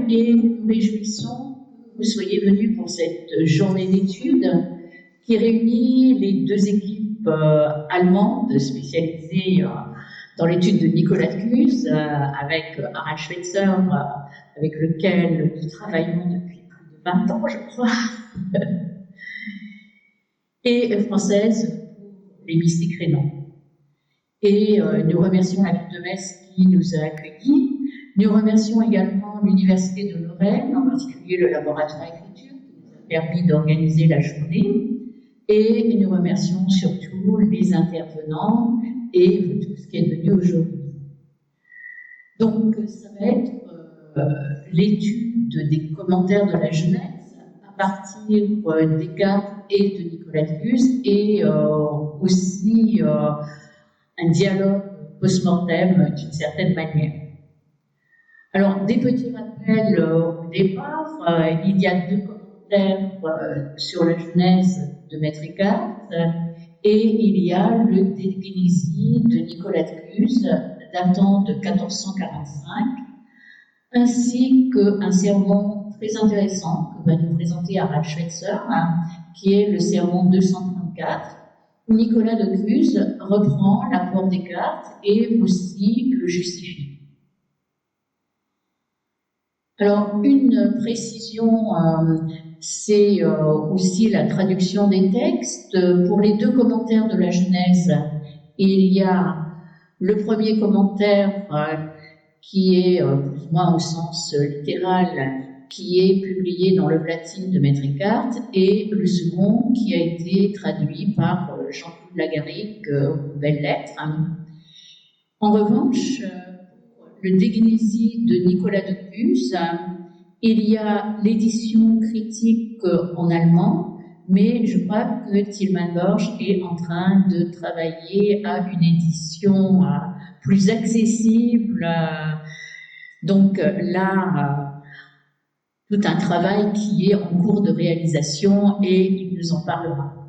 et nous nous réjouissons que vous soyez venus pour cette journée d'études qui réunit les deux équipes allemandes spécialisées dans l'étude de Nicolas Cuze, avec Harald Schweitzer, avec lequel nous travaillons depuis plus de 20 ans, je crois, et française pour les mystiques rénants. Et nous remercions la ville de Metz qui nous a accueillis. Nous remercions également l'Université de Lorraine, en particulier le laboratoire écriture, qui nous a permis d'organiser la journée. Et nous remercions surtout les intervenants et vous tous qui êtes venus aujourd'hui. Donc, ça va être l'étude des commentaires de la Genèse à partir Descartes et de Nicolas Cuze, et aussi un dialogue post-mortem d'une certaine manière. Alors, des petits rappels au départ. Il y a deux commentaires sur la Genèse de Maître Eckhart, et il y a le De Genesi de Nicolas Cuze, datant de 1445, ainsi qu'un sermon très intéressant que va nous présenter Harald Schweitzer, qui est le sermon 234, où Nicolas de Cuze reprend l'apport des Descartes et aussi le justifie. Alors, une précision, c'est aussi la traduction des textes. Pour les deux commentaires de la Genèse, il y a le premier commentaire qui est plus ou moins au sens littéral, qui est publié dans l'œuvre latine de Maître Eckhart, et le second qui a été traduit par Jean-Claude Lagarigue aux Belles Lettres. En revanche, le De Genesi de Nicolas de Cuze, il y a l'édition critique en allemand, mais je crois que Tilman Borch est en train de travailler à une édition plus accessible. Donc là, tout un travail qui est en cours de réalisation et il nous en parlera.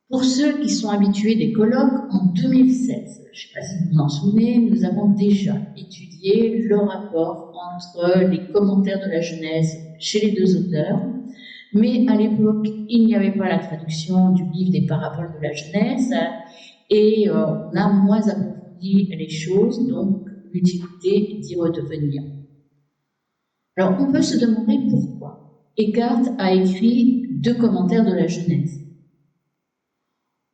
Pour ceux qui sont habitués des colloques, en 2016, je ne sais pas si vous vous en souvenez, nous avons déjà étudié le rapport entre les commentaires de la Genèse chez les deux auteurs, mais à l'époque, il n'y avait pas la traduction du livre des paraboles de la Genèse, et on a moins approfondi les choses, donc l'utilité d'y redevenir. Alors, on peut se demander pourquoi Eckhart a écrit deux commentaires de la Genèse.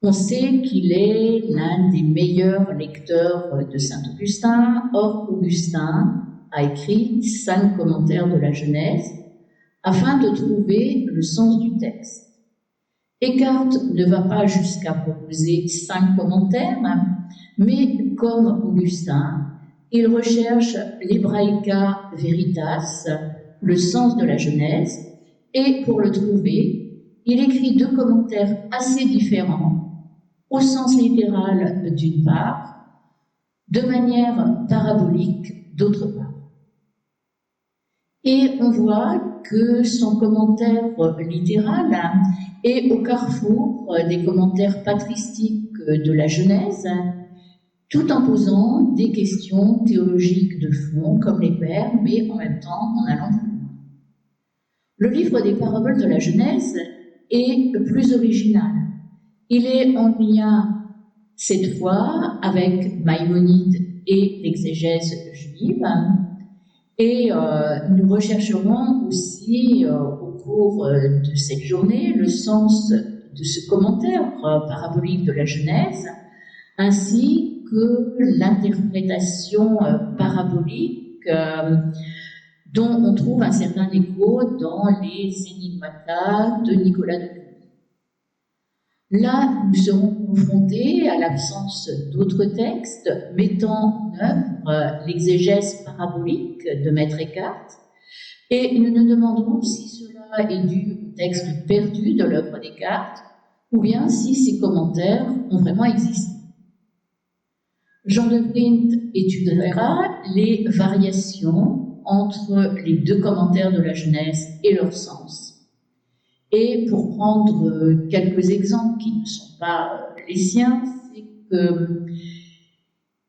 On sait qu'il est l'un des meilleurs lecteurs de Saint-Augustin. Or, Augustin a écrit 5 commentaires de la Genèse afin de trouver le sens du texte. Eckhart ne va pas jusqu'à proposer 5 commentaires, mais comme Augustin, il recherche l'Hebraïca Veritas, le sens de la Genèse, et pour le trouver, il écrit 2 commentaires assez différents, au sens littéral d'une part, de manière parabolique d'autre part. Et on voit que son commentaire littéral est au carrefour des commentaires patristiques de la Genèse, tout en posant des questions théologiques de fond, comme les pères, mais en même temps en allant plus loin. Le livre des paraboles de la Genèse est le plus original. Il est en lien, cette fois, avec Maïmonide et l'exégèse juive, et nous rechercherons aussi, au cours de cette journée, le sens de ce commentaire parabolique de la Genèse, ainsi que l'interprétation parabolique dont on trouve un certain écho dans les Enigmata de Nicolas de Cuze. Là, nous serons confrontés à l'absence d'autres textes mettant en œuvre l'exégèse parabolique de Maître Eckhart, et nous nous demanderons si cela est dû au texte perdu de l'œuvre d'Eckhart, ou bien si ces commentaires ont vraiment existé. Jean de Vriend étudiera les variations entre les 2 commentaires de la Genèse et leur sens. Et pour prendre quelques exemples qui ne sont pas les siens, c'est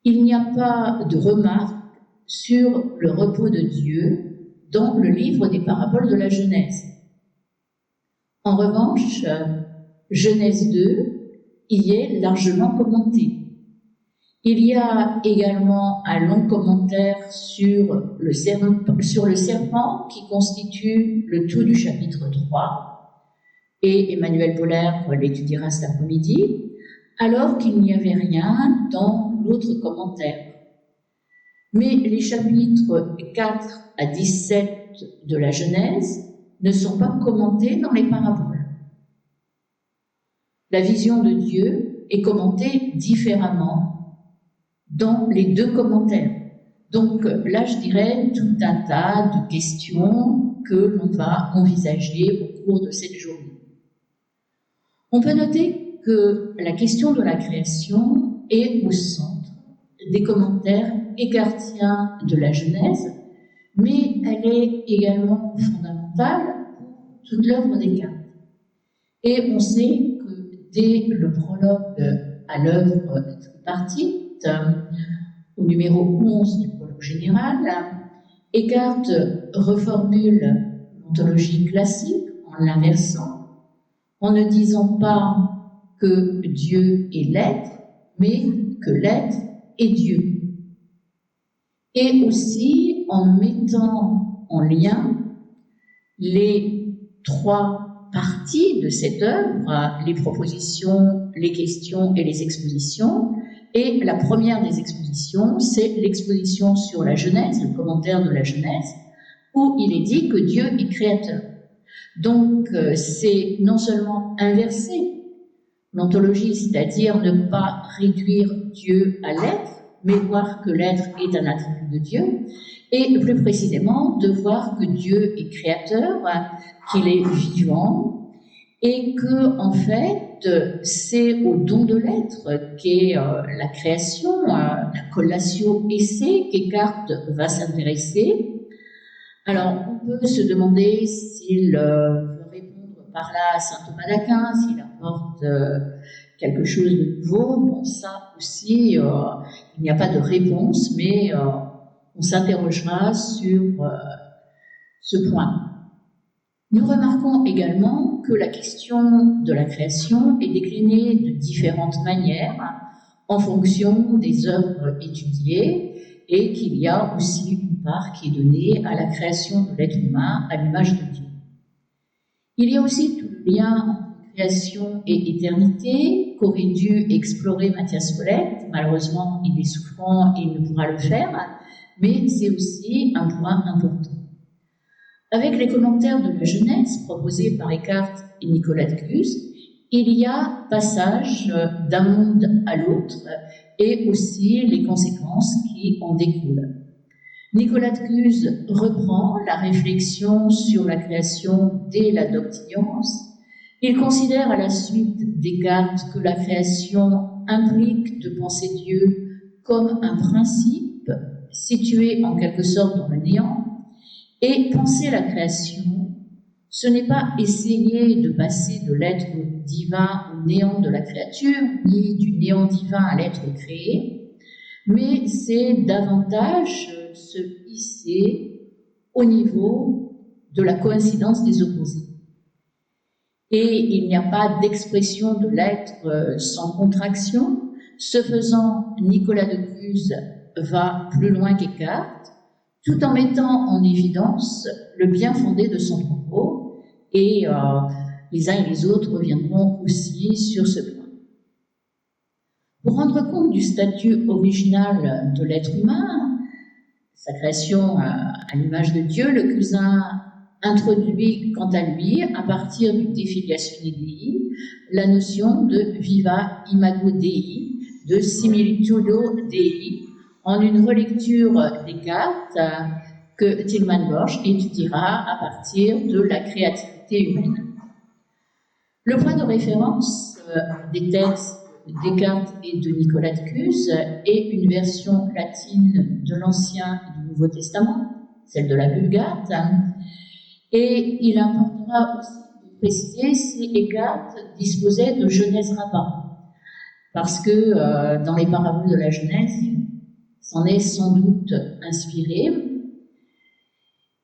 qu'il n'y a pas de remarque sur le repos de Dieu dans le livre des paraboles de la Genèse. En revanche, Genèse 2 y est largement commentée. Il y a également un long commentaire sur le serpent qui constitue le tout du chapitre 3, et Emmanuel Boller l'étudiera cet après-midi, alors qu'il n'y avait rien dans l'autre commentaire. Mais les chapitres 4 à 17 de la Genèse ne sont pas commentés dans les paraboles. La vision de Dieu est commentée différemment dans les deux commentaires. Donc là, je dirais tout un tas de questions que l'on va envisager au cours de cette journée. On peut noter que la question de la création est au centre des commentaires écartiens de la Genèse, mais elle est également fondamentale pour toute l'œuvre Descartes. Et on sait que dès le prologue à l'œuvre tripartite, au numéro 11 du prologue général, Descartes reformule l'ontologie classique en l'inversant, en ne disant pas que Dieu est l'être, mais que l'être est Dieu. Et aussi en mettant en lien les trois parties de cette œuvre, les propositions, les questions et les expositions. Et la première des expositions, c'est l'exposition sur la Genèse, le commentaire de la Genèse, où il est dit que Dieu est créateur. Donc, c'est non seulement inverser l'ontologie, c'est-à-dire ne pas réduire Dieu à l'être, mais voir que l'être est un attribut de Dieu, et plus précisément de voir que Dieu est créateur, qu'il est vivant, et que, en fait, c'est au don de l'être qu'est la création, la collatio esse, qu'Descartes va s'intéresser. Alors, on peut se demander s'il veut répondre par là à saint Thomas d'Aquin, s'il apporte quelque chose de nouveau. Bon, ça aussi, il n'y a pas de réponse, mais on s'interrogera sur ce point. Nous remarquons également que la question de la création est déclinée de différentes manières en fonction des œuvres étudiées et qu'il y a aussi une part qui est donnée à la création de l'être humain à l'image de Dieu. Il y a aussi tout le lien entre création et éternité qu'aurait dû explorer Matthias Follett. Malheureusement, il est souffrant et il ne pourra le faire, mais c'est aussi un point important. Avec les commentaires de la Genèse proposés par Descartes et Nicolas de Cluse, il y a passage d'un monde à l'autre et aussi les conséquences qui en découlent. Nicolas de Cluse reprend la réflexion sur la création dès la doctillance. Il considère à la suite Descartes que la création implique de penser Dieu comme un principe situé en quelque sorte dans le néant. Et penser la création, ce n'est pas essayer de passer de l'être divin au néant de la créature, ni du néant divin à l'être créé, mais c'est davantage se hisser au niveau de la coïncidence des opposés. Et il n'y a pas d'expression de l'être sans contraction. Ce faisant, Nicolas de Cluse va plus loin qu'Descartes, tout en mettant en évidence le bien fondé de son propos, et les uns et les autres reviendront aussi sur ce point. Pour rendre compte du statut original de l'être humain, sa création à l'image de Dieu, le Cusin introduit quant à lui, à partir du De Filiatione Dei, la notion de viva imago Dei, de similitudo Dei, en une relecture des Descartes que Tilman Borch étudiera à partir de la créativité humaine. Le point de référence des textes de Descartes et de Nicolas de Cluse est une version latine de l'Ancien et du Nouveau Testament, celle de la Vulgate, et il importera aussi de préciser si Descartes disposait de Genèse Rabbin, parce que dans les paraboles de la Genèse, s'en est sans doute inspiré.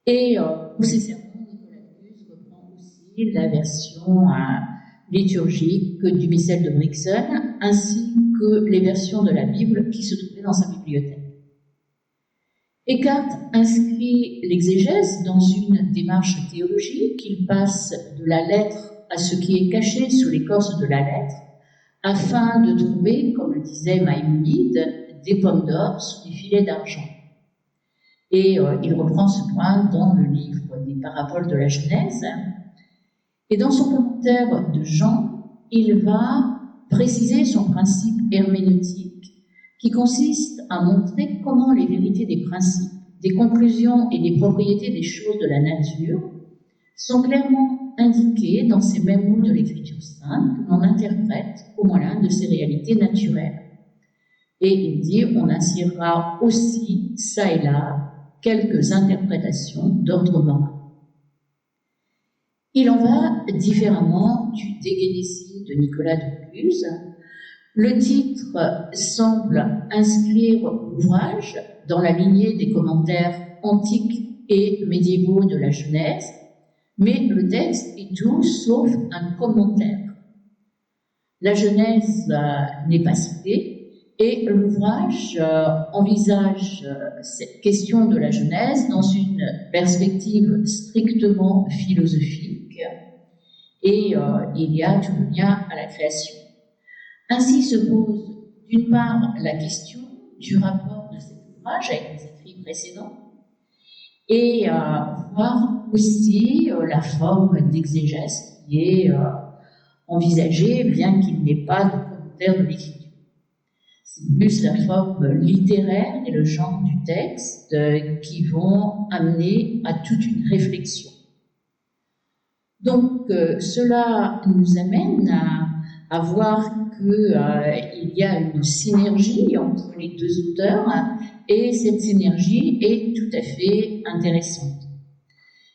Et pour ces sermons, Nicolas Cusse reprend aussi la version liturgique du missel de Brixen, ainsi que les versions de la Bible qui se trouvaient dans sa bibliothèque. Eckhart inscrit l'exégèse dans une démarche théologique. Il passe de la lettre à ce qui est caché sous l'écorce de la lettre, afin de trouver, comme le disait Maïmonide, des pommes d'or sous des filets d'argent. Et il reprend ce point dans le livre des paraboles de la Genèse. Et dans son commentaire de Jean, il va préciser son principe herméneutique qui consiste à montrer comment les vérités des principes, des conclusions et des propriétés des choses de la nature sont clairement indiquées dans ces mêmes mots de l'Écriture sainte que l'on interprète au moyen de ces réalités naturelles. Et il dit, on insérera aussi, ça et là, quelques interprétations d'ordre moral. Il en va différemment du De Genesi de Nicolas de Cluse. Le titre semble inscrire l'ouvrage dans la lignée des commentaires antiques et médiévaux de la Genèse, mais le texte est tout sauf un commentaire. La Genèse n'est pas citée et l'ouvrage envisage cette question de la Genèse dans une perspective strictement philosophique et il y a tout le lien à la création. Ainsi se pose d'une part la question du rapport de cet ouvrage avec les écrits précédents et voir aussi la forme d'exégèse qui est envisagée, bien qu'il n'ait pas de commentaire de l'écriture. C'est plus la forme littéraire et le genre du texte qui vont amener à toute une réflexion. Donc cela nous amène à voir qu'il y a une synergie entre les deux auteurs et cette synergie est tout à fait intéressante.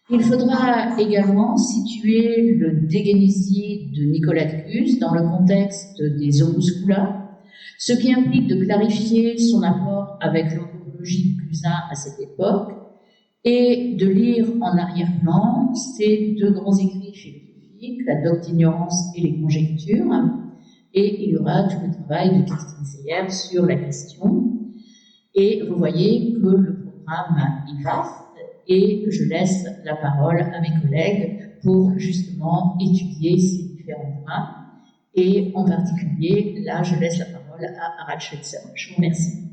Il faudra également situer le De Genesi de Nicolas de Cluse dans le contexte des Opuscula, ce qui implique de clarifier son apport avec l'anthropologie de Clusin à cette époque et de lire en arrière-plan ces deux grands écrits philosophiques, la Docte-Ignorance et les Conjectures, et il y aura tout le travail de Christine Seyer sur la question. Et vous voyez que le programme est vaste et je laisse la parole à mes collègues pour justement étudier ces différents points. Et en particulier, là, je laisse la parole à Harald Schweitzer. Je vous remercie.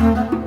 Thank you.